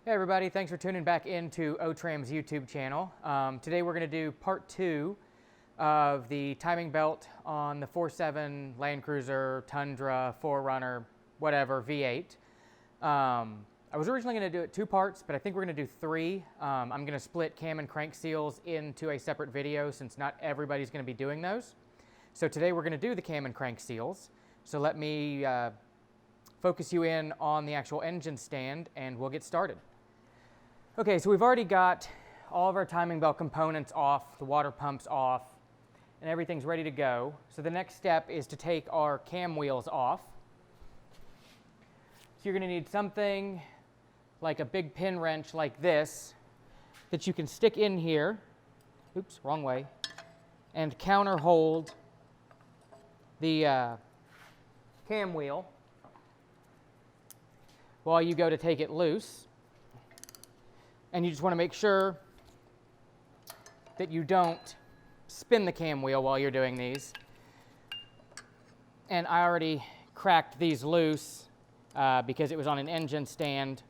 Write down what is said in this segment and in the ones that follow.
Hey everybody, thanks for tuning back into OTRAM's YouTube channel. Today we're going to do part 2 of the timing belt on the 4.7 Land Cruiser, Tundra, 4Runner, whatever, V8. I was originally going to do it 2 parts, but I think we're going to do 3. I'm going to split cam and crank seals into a separate video since not everybody's going to be doing those. So today we're going to do the cam and crank seals. So let me focus you in on the actual engine stand and we'll get started. Okay, so we've already got all of our timing belt components off, the water pumps off, and everything's ready to go. So the next step is to take our cam wheels off. So you're going to need something like a big pin wrench like this that you can stick in here, oops, wrong way, and counter hold the cam wheel while you go to take it loose. And you just want to make sure that you don't spin the cam wheel while you're doing these. And I already cracked these loose because it was on an engine stand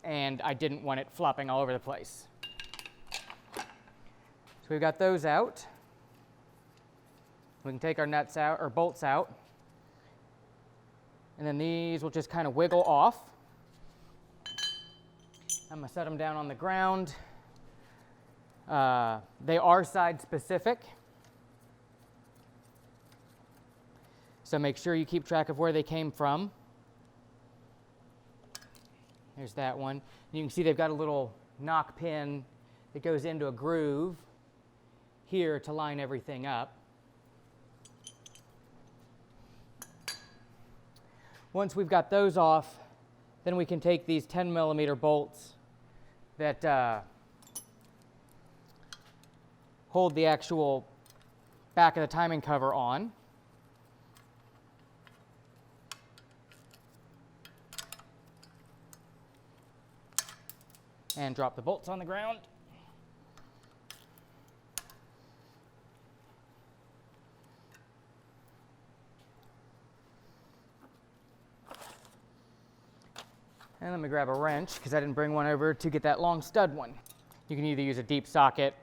and I didn't want it flopping all over the place. So we've got those out. We can take our nuts out, or bolts out. And then these will just kind of wiggle off. I'm going to set them down on the ground. They are side specific. So make sure you keep track of where they came from. There's that one. You can see they've got a little knock pin that goes into a groove here to line everything up. Once we've got those off, then we can take these 10mm bolts that hold the actual back of the timing cover on. And drop the bolts on the ground. And let me grab a wrench, because I didn't bring one over to get that long stud one. You can either use a deep socket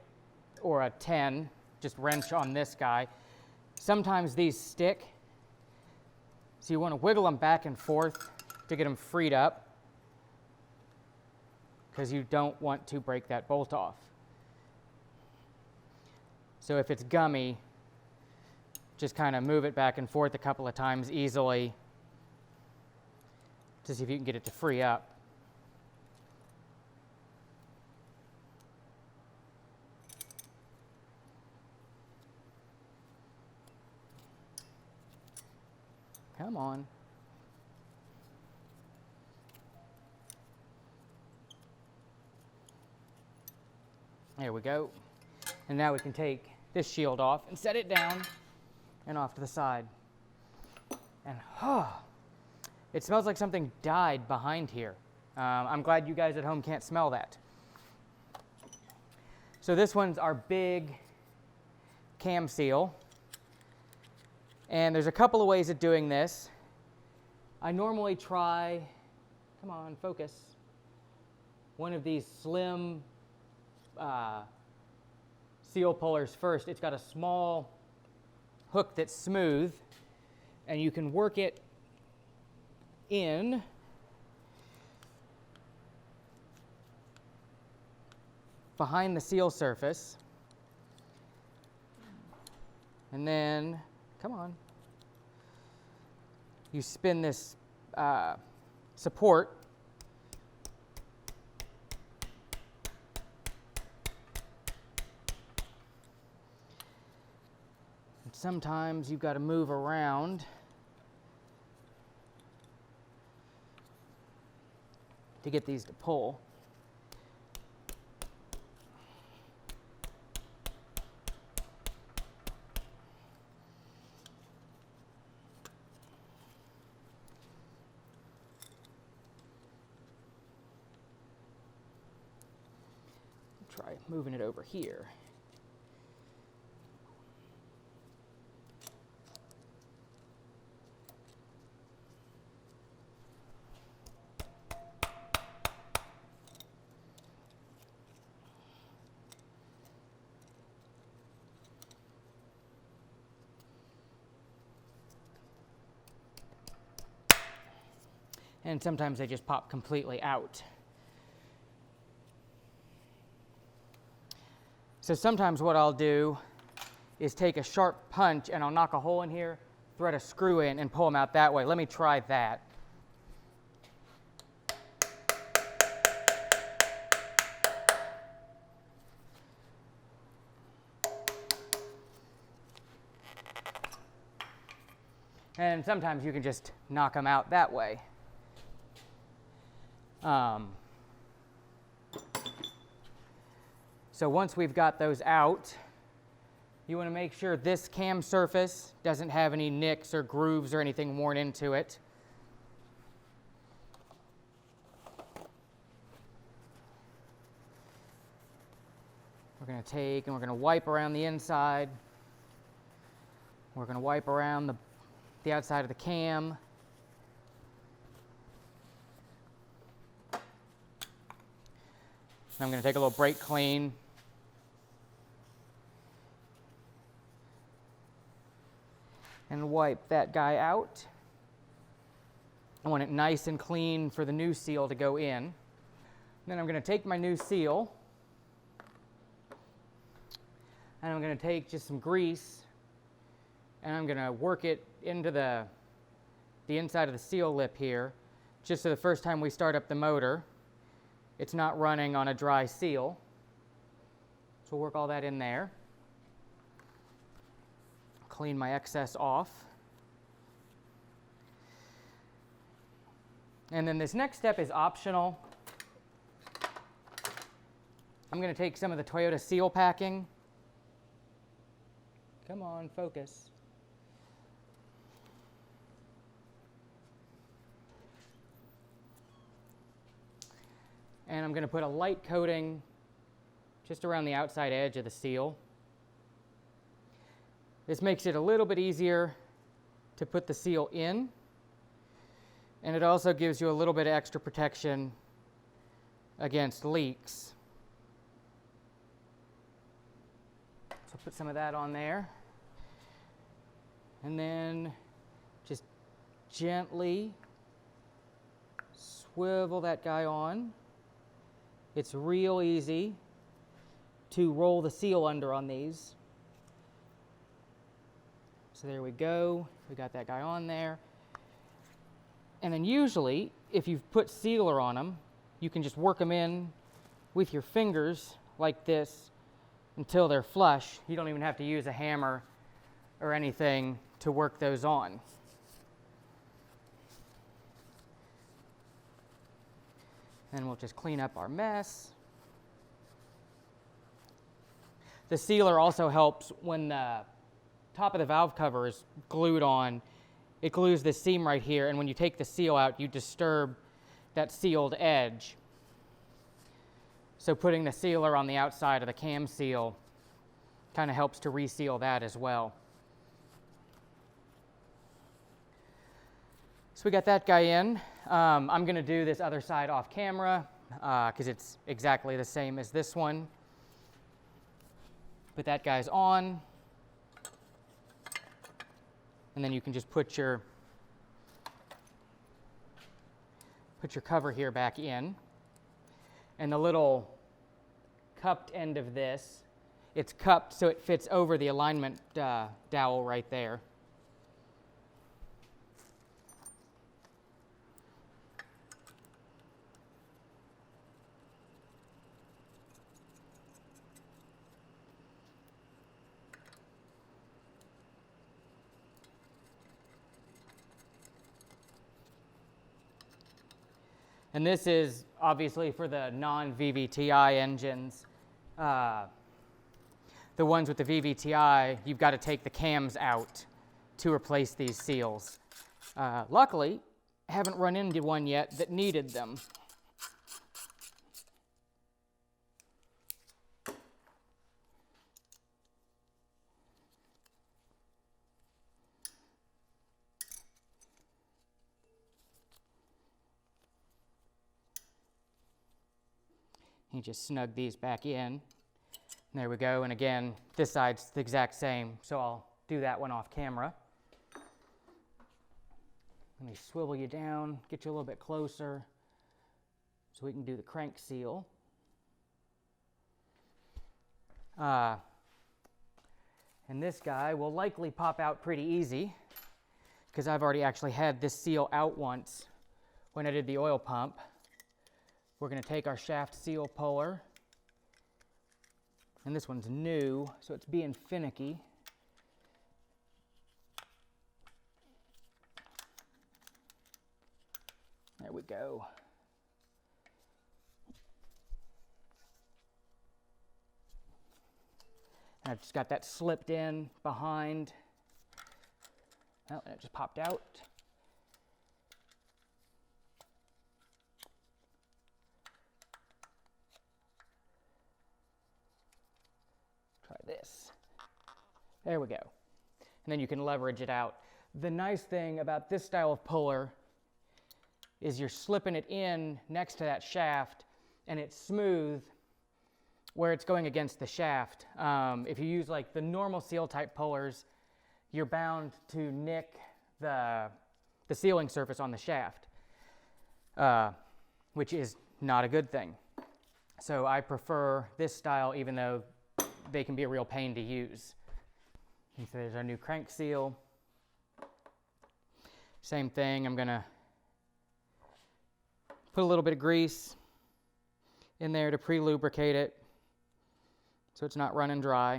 or a 10, just wrench on this guy. Sometimes these stick, so you want to wiggle them back and forth to get them freed up, because you don't want to break that bolt off. So if it's gummy, just kind of move it back and forth a couple of times easily to see if you can get it to free up. Come on. There we go. And now we can take this shield off and set it down and off to the side. And it smells like something died behind here. I'm glad you guys at home can't smell that. So this one's our big cam seal. And there's a couple of ways of doing this. I normally try, come on, focus, one of these slim seal pullers first. It's got a small hook that's smooth, and you can work it in behind the seal surface, and then, come on, you spin this support and sometimes you've got to move around to get these to pull. Try moving it over here. and sometimes they just pop completely out. So sometimes what I'll do is take a sharp punch and I'll knock a hole in here, thread a screw in, and pull them out that way. Let me try that. And sometimes you can just knock them out that way. So once we've got those out, you want to make sure this cam surface doesn't have any nicks or grooves or anything worn into it. We're going to take and we're going to wipe around the inside. We're going to wipe around the outside of the cam. I'm going to take a little brake clean. And wipe that guy out. I want it nice and clean for the new seal to go in. Then I'm going to take my new seal and I'm going to take just some grease and I'm going to work it into the inside of the seal lip here, just so the first time we start up the motor, it's not running on a dry seal. So we'll work all that in there. Clean my excess off. And then this next step is optional. I'm going to take some of the Toyota seal packing. Come on, focus. And I'm going to put a light coating just around the outside edge of the seal. This makes it a little bit easier to put the seal in, and it also gives you a little bit of extra protection against leaks. So put some of that on there, and then just gently swivel that guy on. It's real easy to roll the seal under on these. So there we go. We got that guy on there. And then usually, if you've put sealer on them, you can just work them in with your fingers like this until they're flush. You don't even have to use a hammer or anything to work those on. Then we'll just clean up our mess. The sealer also helps when the top of the valve cover is glued on. It glues the seam right here, and when you take the seal out, you disturb that sealed edge. So putting the sealer on the outside of the cam seal kind of helps to reseal that as well. So we got that guy in. I'm going to do this other side off camera because it's exactly the same as this one. Put that guy's on. And then you can just put your cover here back in. And the little cupped end of this, it's cupped so it fits over the alignment dowel right there. And this is obviously for the non-VVTi engines. The ones with the VVTi, you've got to take the cams out to replace these seals. Luckily, I haven't run into one yet that needed them. You just snug these back in. There we go. And again, this side's the exact same, so I'll do that one off camera. Let me swivel you down, get you a little bit closer so we can do the crank seal. And this guy will likely pop out pretty easy because I've already actually had this seal out once when I did the oil pump. We're going to take our shaft seal puller, and this one's new, so it's being finicky. There we go. And I've just got that slipped in behind. Oh, and it just popped out. Try this. There we go. And then you can leverage it out. The nice thing about this style of puller is you're slipping it in next to that shaft and it's smooth where it's going against the shaft. If you use like the normal seal type pullers, you're bound to nick the sealing surface on the shaft, which is not a good thing. So I prefer this style, even though they can be a real pain to use. And so there's our new crank seal. Same thing, I'm gonna put a little bit of grease in there to pre-lubricate it so it's not running dry.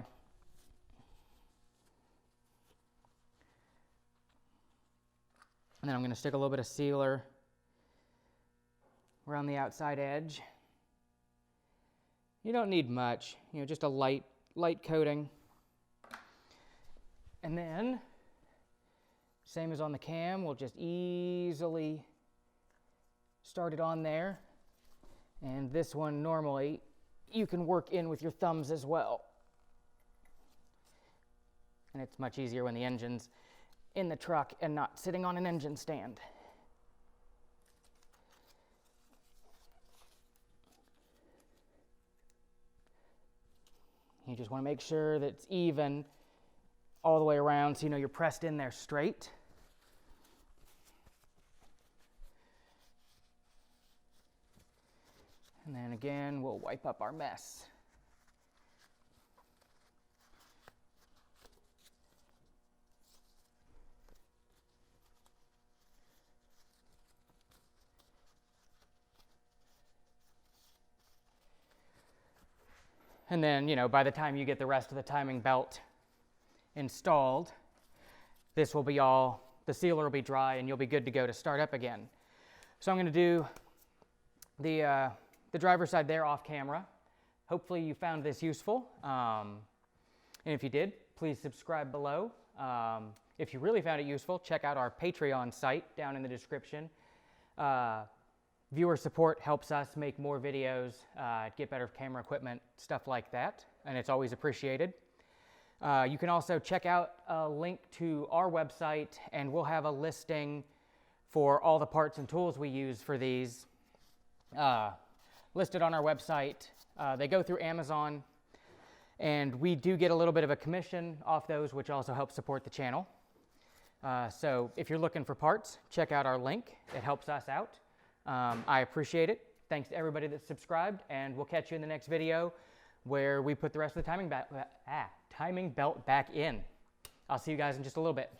And then I'm going to stick a little bit of sealer around the outside edge. You don't need much, just a light coating. And then, same as on the cam, we'll just easily start it on there. And this one, normally, you can work in with your thumbs as well. And it's much easier when the engine's in the truck and not sitting on an engine stand. You just want to make sure that it's even all the way around so you know you're pressed in there straight. And then again, we'll wipe up our mess. And then, by the time you get the rest of the timing belt installed, this will be the sealer will be dry and you'll be good to go to start up again. So I'm going to do the driver's side there off camera. Hopefully you found this useful. And if you did, please subscribe below. If you really found it useful, check out our Patreon site down in the description. Viewer support helps us make more videos, get better camera equipment, stuff like that, and it's always appreciated. You can also check out a link to our website, and we'll have a listing for all the parts and tools we use for these listed on our website. They go through Amazon, and we do get a little bit of a commission off those, which also helps support the channel. So if you're looking for parts, check out our link. It helps us out. I appreciate it. Thanks to everybody that's subscribed, and we'll catch you in the next video where we put the rest of the timing belt back in. I'll see you guys in just a little bit.